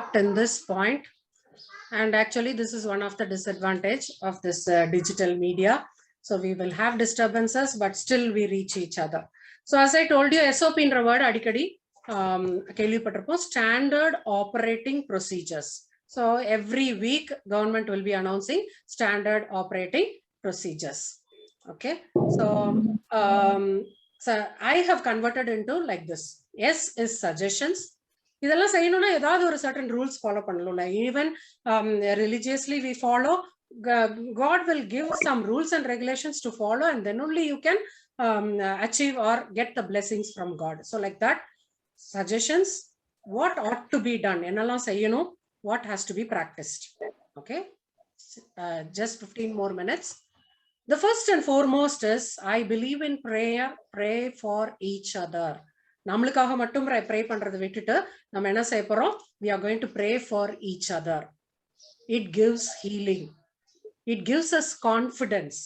stopped in this point. And actually, this is one of the disadvantage of this digital media. So we will have disturbances, but still we reach each other. So as I told you, SOP in the word adikadi standard operating procedures. So every week government will be announcing standard operating procedures. Okay. So I have converted into like this. S is suggestions. இதெல்லாம் செய்யணும்னா ஏதாவது ஒரு certain rules follow பண்ணணும்ல. Even religiously we follow. God will give some rules and regulations to follow, and then only you can achieve or get the blessings from God. So like that, suggestions, what ought to be done, என்னெல்லாம் செய்யணும், what has to be practiced. Okay, just 15 more minutes. The first and foremost is, I believe in prayer. Pray for each other. நம்மளுக்காக மட்டும் pray பண்றதை விட்டுட்டு நம்ம என்ன செய்ய போறோம்? We are going to pray for each other. It gives healing. It gives us confidence.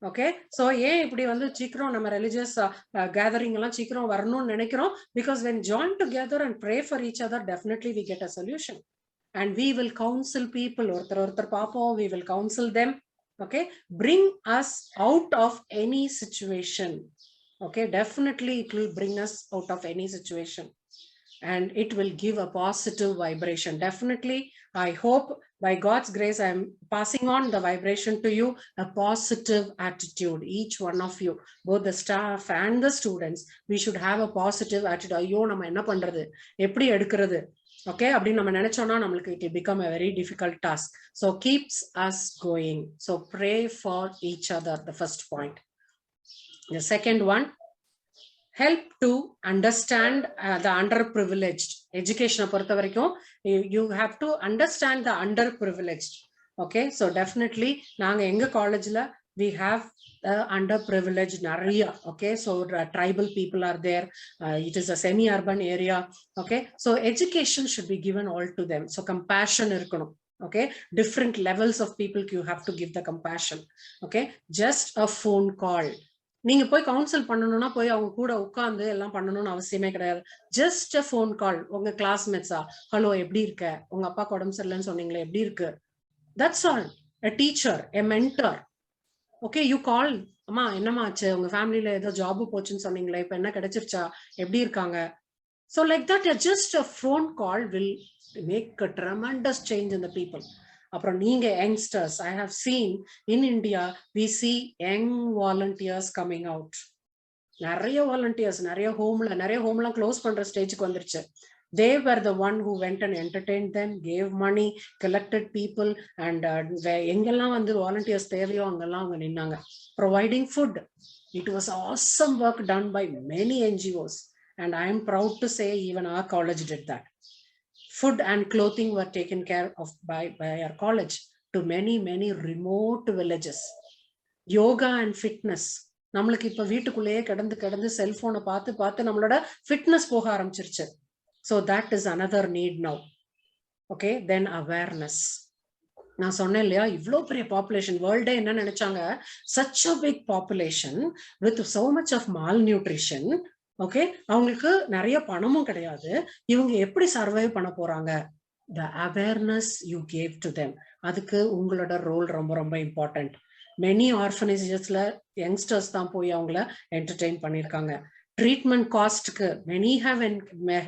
Okay, so ஏன் இப்படி வந்து சீக்கிரம் நம்ம ரிலிஜியஸ் கேதரிங் எல்லாம் சீக்கிரம் வரணும்னு நினைக்கிறோம்? Because when joined together and pray for each other, definitely we get a solution. And we will counsel people. ஒருத்தர் பார்ப்போம், we will counsel them. Okay, bring us out of any situation. Okay, definitely it will bring us out of any situation, and it will give a positive vibration. Definitely, I hope by God's grace I am passing on the vibration to you, a positive attitude. Each one of you, both the staff and the students, we should have a positive attitude. ஐயோ நம்ம என்ன பண்றது, எப்படி எடுக்கிறது? Okay, அப்படி நம்ம நினைச்சோம்னா நம்மளுக்கு it will become a very difficult task. So keeps us going. So pray for each other, the first point. The second one, help to understand the underprivileged. Education பொறுத்த வரைக்கும் you have to understand the underprivileged. Okay, so definitely நாங்க எங்க காலேஜ்ல we have underprivileged நிறைய. Okay, so tribal people are there. It is a semi-urban area. Okay, so education should be given all to them. So compassion இருக்கணும். Okay, different levels of people you have to give the compassion. Okay, just a phone call. நீங்க போய் council பண்ணணும்னா போய் அவங்க கூட உட்கார்ந்து எல்லாம் பண்ணணும்னு அவசியமே கிடையாது. Just a phone call. உங்க கிளாஸ்மேட்ஸா, ஹலோ எப்படி இருக்க, உங்க அப்பா உடம்பு சரியில்லைன்னு சொன்னீங்களே எப்படி இருக்கு, that's all. A teacher, a mentor. Okay, you call, அம்மா என்னம்மா ஆச்சு, உங்க ஃபேமிலியில ஏதோ ஜாப் போச்சுன்னு சொன்னீங்களே இப்ப என்ன கிடைச்சிருச்சா, எப்படி இருக்காங்க. So like that, just a phone call will make a tremendous change in the people. அப்புறம் நீங்க youngsters, I have seen in India, we see young volunteers coming out. நிறைய volunteers, நிறைய ஹோம்லாம் க்ளோஸ் பண்ற ஸ்டேஜுக்கு வந்துருச்சு. They were the one who went and entertained them, gave money, collected people, and எங்கெல்லாம் வந்து volunteers தேவையோ அங்கெல்லாம் அவங்க நின்னாங்க. Providing food. It was awesome work done by many NGOs, and I am proud to say even our college did that. Food and clothing were taken care of by our college to many remote villages. Yoga and fitness. நம்மளுக்கு இப்ப வீட்டுக்குள்ளேயே கிடந்து செல்போனை பார்த்து நம்மளோட fitness போக ஆரம்பிச்சிருச்சு. So that is another need now. Okay, then awareness. நான் சொன்னேன் இல்லையா, இவ்வளோ பெரிய பாப்புலேஷன், வேர்ல்டே என்ன நினைச்சாங்க, such a big population with so much of malnutrition. Okay, அவங்களுக்கு நிறைய பணமும் கிடையாது, இவங்க எப்படி சர்வைவ் பண்ண போறாங்க? The awareness you gave to them. அதுக்கு உங்களோட ரோல் ரொம்ப இம்பார்ட்டன்ட். மெனி ஆர்ஃபனேஜஸ்ல யங்ஸ்டர்ஸ் தான் போய் அவங்கள என்டர்டெயின் பண்ணியிருக்காங்க. ட்ரீட்மெண்ட் காஸ்ட்க்கு many have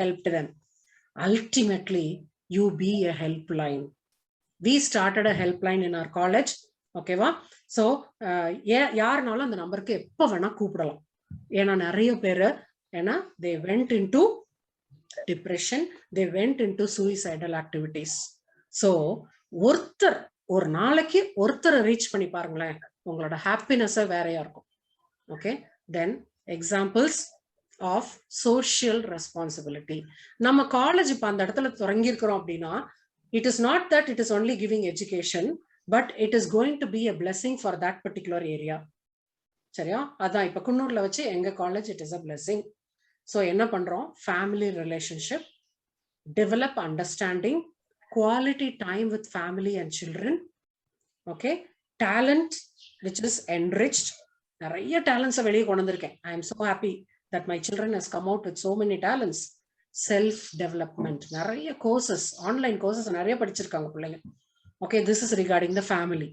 helped them. Ultimately, you be a helpline. We started a helpline in our college. ஓகேவா? ஸோ யாருனாலும் அந்த நம்பருக்கு எப்போ வேணா கூப்பிடலாம். ஏன்னா நிறைய பேரு they went into depression, they went into suicidal activities. So ஒருத்தர் ஒரு நாளைக்கு ஒருத்தரை ரீச் பண்ணி பாருங்களேன், உங்களோட ஹாப்பினஸ் வேறையா இருக்கும். Okay, then examples of social responsibility. நம்ம காலேஜ் இப்ப அந்த இடத்துல தொடங்கியிருக்கிறோம் அப்படின்னா, it is not that it is only giving education, but it is going to be a blessing for that particular area. சரியா? அதான் இப்ப குன்னூர்ல வச்சு எங்க college it is a blessing. So என்ன பண்றோம்? Family relationship, develop understanding, quality time with family and children. Okay, talent which is enriched. நிறைய talents வெளியே கொண்டு வந்திருக்கேன். I am so happy that my children has come out with so many talents. self-development. நிறைய courses, online courses நிறைய படிச்சிருக்காங்க பிள்ளைங்க. Okay, this is regarding the family.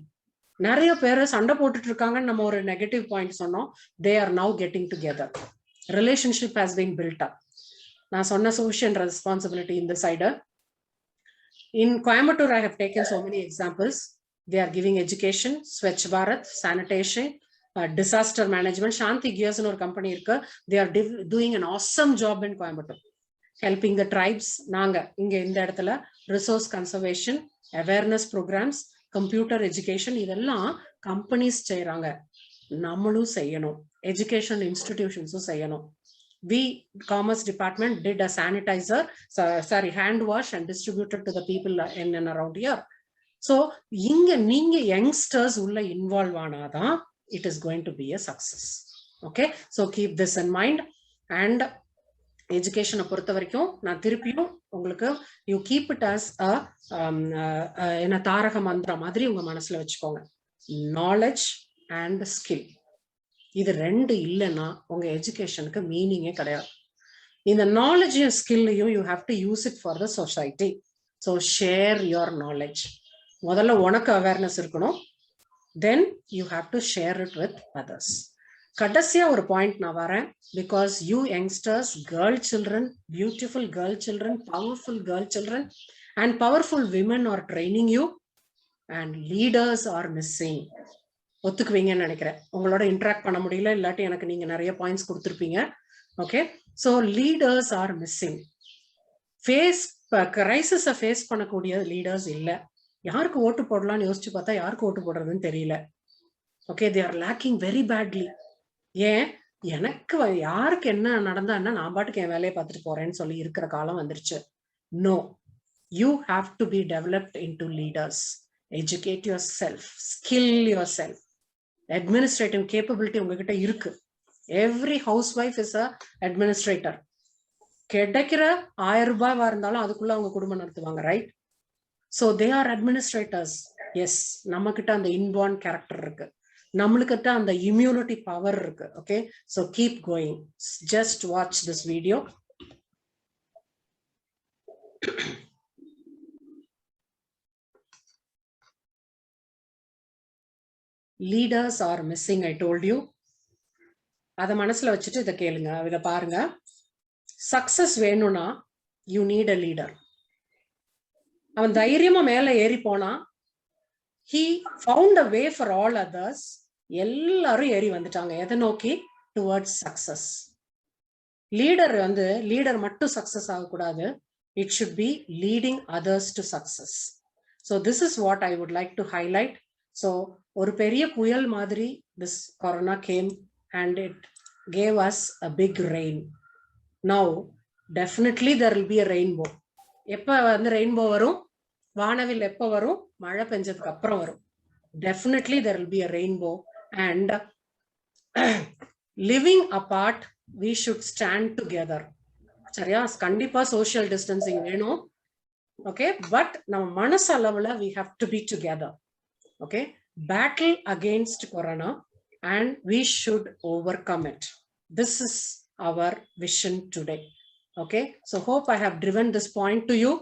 நிறைய பேர் சண்டை போட்டுட்டு இருக்காங்கன்னு நம்ம ஒரு நெகட்டிவ் பாயிண்ட் சொன்னோம். They are now getting together. Relationship has been built up. நான் சொன்ன social responsibility in the side. In Coimbatore, I have taken so many examples. They are giving education, Swachh Bharat, sanitation, disaster management. Shanti Gears and our company, they are doing an awesome job in Coimbatore, helping the tribes. Nanga inge in the resource conservation, awareness programs, computer education. Idella companies cheyranga. Namalu sayano. Education institutions sayano. We commerce department did a sanitizer, hand wash and distributed to the people in and around here. So inga neenga youngsters ulla involve aanada it is going to be a success. Okay, so keep this in mind. And education பொறுத்த வரைக்கும் நான் திருப்பியும் உங்களுக்கு you keep it as a என்ன தாரக மந்திரம் மாதிரி உங்க மனசுல வச்சுக்கோங்க. Knowledge and skill. இது ரெண்டு இல்லைன்னா உங்க எஜுகேஷனுக்கு மீனிங்கே கிடையாது. இந்த நாலேஜ் ஸ்கில்லையும் you have to use it for the society. So share your knowledge. முதல்ல உனக்கு அவேர்னஸ் இருக்கணும், then you have to share it with others. கடைசியா ஒரு பாயிண்ட் நான் வரேன். Because you youngsters, girl children, beautiful girl children, powerful girl children and powerful women are training you and leaders are missing. ஒத்துக்குவீங்கன்னு நினைக்கிறேன். உங்களோட interact பண்ண முடியல, இல்லாட்டி எனக்கு நீங்க நிறைய பாயிண்ட்ஸ் கொடுத்துருப்பீங்க. Okay, so leaders are missing. கிரைசிஸை ஃபேஸ் பண்ணக்கூடிய லீடர்ஸ் இல்லை. யாருக்கு ஓட்டு போடலாம்னு யோசிச்சு பார்த்தா யாருக்கு ஓட்டு போடுறதுன்னு தெரியல. Okay, they are lacking very badly. ஏன், எனக்கு யாருக்கு என்ன நடந்தா என்ன, நான் பாட்டுக்கு என் வேலையை பார்த்துட்டு போறேன்னு சொல்லி இருக்கிற காலம் வந்துருச்சு. No, you have to be developed into leaders. Educate yourself, skill yourself. Administrative capability உங்ககிட்ட இருக்கு. Every housewife is a administrator. கிடைக்கிற 1000 ரூபாய் இருந்தாலும் அதுக்குள்ள அவங்க குடும்பம் நடத்துவாங்க, right? So they are administrators. Yes, நம்ம கிட்ட அந்த இன்பார்ன் கேரக்டர் இருக்கு, நம்மளுக்கிட்ட அந்த இம்யூனிட்டி பவர் இருக்கு. Okay, so keep going. Just watch this video. Leaders are missing, I told you. அத மனசுல வச்சுட்டு இத கேளுங்க, இத பாருங்க. சக்சஸ் வேணும்னா you need a leader. அவன் தைரியமா மேல ஏறி போனா, he found a way for all others. எல்லாரும் ஏறி வந்துட்டாங்க எதை நோக்கி? towards success. லீடர் லீடர் மட்டும் சக்சஸ் ஆகக்கூடாது. It should be leading others to success. So this is what I would like to highlight. So ஒரு பெரிய புயல் மாதிரி this corona came and it gave us a big rain. Now definitely there will be a rainbow. எப்ப rainbow வரும்? வானவில் எப்ப வரும்? மழை பெஞ்சதுக்கு அப்புறம் வரும். Definitely there will be a rainbow. And living apart, we should stand together. சரியா? கண்டிப்பா social distancing வேணும். Okay, but நம்ம மனசளவுல we have to be together. Okay, battle against corona and we should overcome it. This is our vision today. Okay, so hope I have driven this point to you,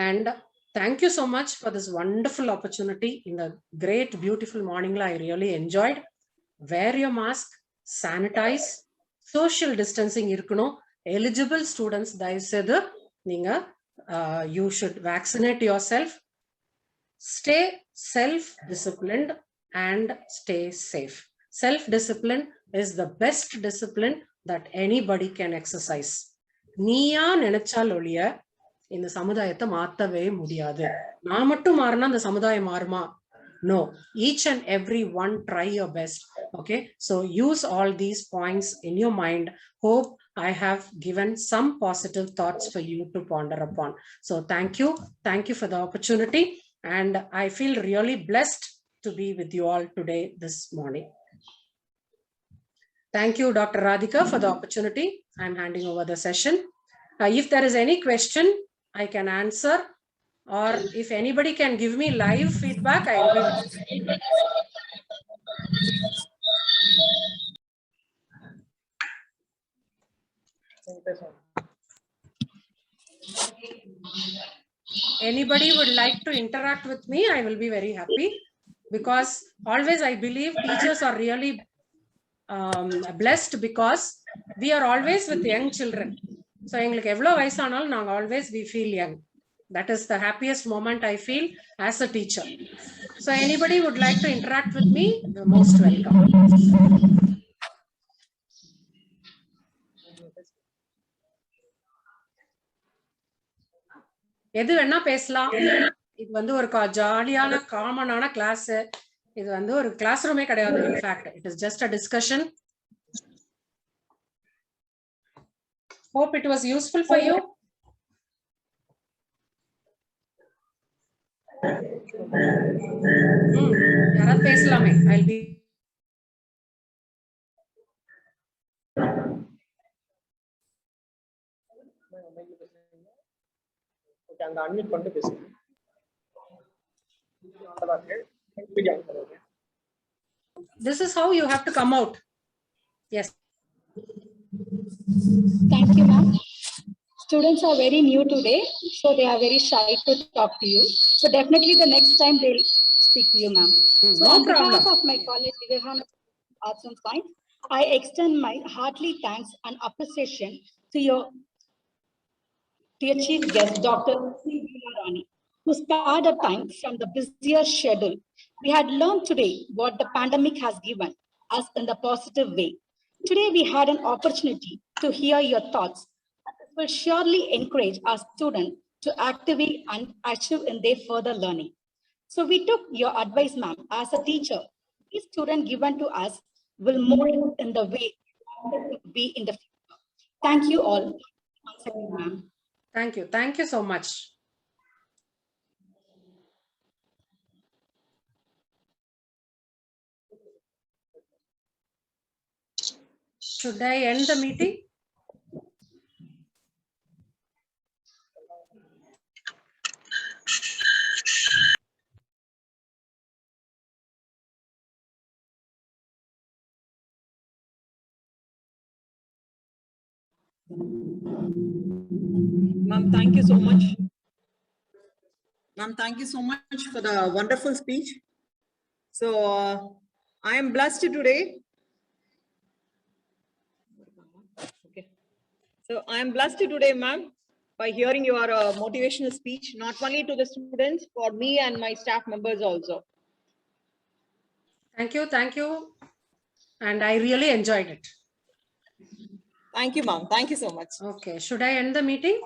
and thank you so much for this wonderful opportunity in the great beautiful morning. I really enjoyed. Wear your mask, sanitize, social distancing irukano. Eligible students dayavu sedu neenga you should vaccinate yourself. Stay self-disciplined and stay safe. Self-discipline is the best discipline that anybody can exercise. நீயா நினைச்சால் ஒழிய இந்த சமுதாயத்தை மாத்தவே முடியாது. நான் மட்டும் மாறினா இந்த சமுதாயம் மாறுமா? No, each and every one try your best. Okay, so use all these points in your mind. Hope I have given some positive thoughts for you to ponder upon. So thank you for the opportunity. And I feel really blessed to be with you all today, this morning. Thank you, Dr. Radhika, for the opportunity. I'm handing over the session. If there is any question, I can answer, or if anybody can give me live feedback, I will. Anybody would like to interact with me, I will be very happy, because always I believe teachers are really blessed because we are always with young children. So எங்களுக்கு எவ்வளவு வயசானாலும் நாங்க always we feel young. That is the happiest moment I feel as a teacher. So anybody would like to interact with me, you're most welcome. எது வேணா பேசலாம். இது வந்து ஒரு ஜாலியான காமனான கிளாஸ். இது வந்து ஒரு கிளாஸ் ரூமே கிடையாது. In fact, it is just a discussion. Hope it was useful for you. யாராவது பேசலாமே. I'll be அங்க அன்மியூட் பண்ணிட்டு பேசுங்க. This is how you have to come out. Yes. Thank you, ma'am. Students are very new today, so they are very shy to talk to you. So definitely the next time they'll speak to you, ma'am. So No on problem. behalf of my college, Vivekananda Arts and Science, I extend my hearty thanks and appreciation to your chief guest, Dr. Rani, who spared a time from the busier schedule. We had learned today what the pandemic has given us in the positive way. Today, we had an opportunity to hear your thoughts. This will surely encourage our students to activate and achieve in their further learning. So we took your advice, ma'am. As a teacher, each student given to us will mold in the way to be in the future. Thank you all. Once again, ma'am. Thank you. Thank you so much. Should I end the meeting? Ma'am, thank you so much. Ma'am, thank you so much for the wonderful speech. So I am blessed today. Okay. So I am blessed today, ma'am, by hearing your motivational speech, not only to the students, for me and my staff members also. Thank you. Thank you. And I really enjoyed it. Thank you, ma'am. Thank you so much. Okay. Should I end the meeting?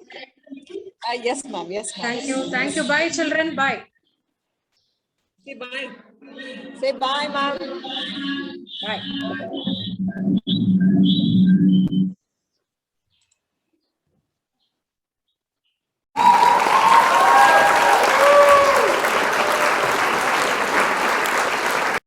Yes, ma'am. Yes, ma'am. Thank you. Thank you. Bye, children. Bye. Say bye. Say bye, ma'am. Bye.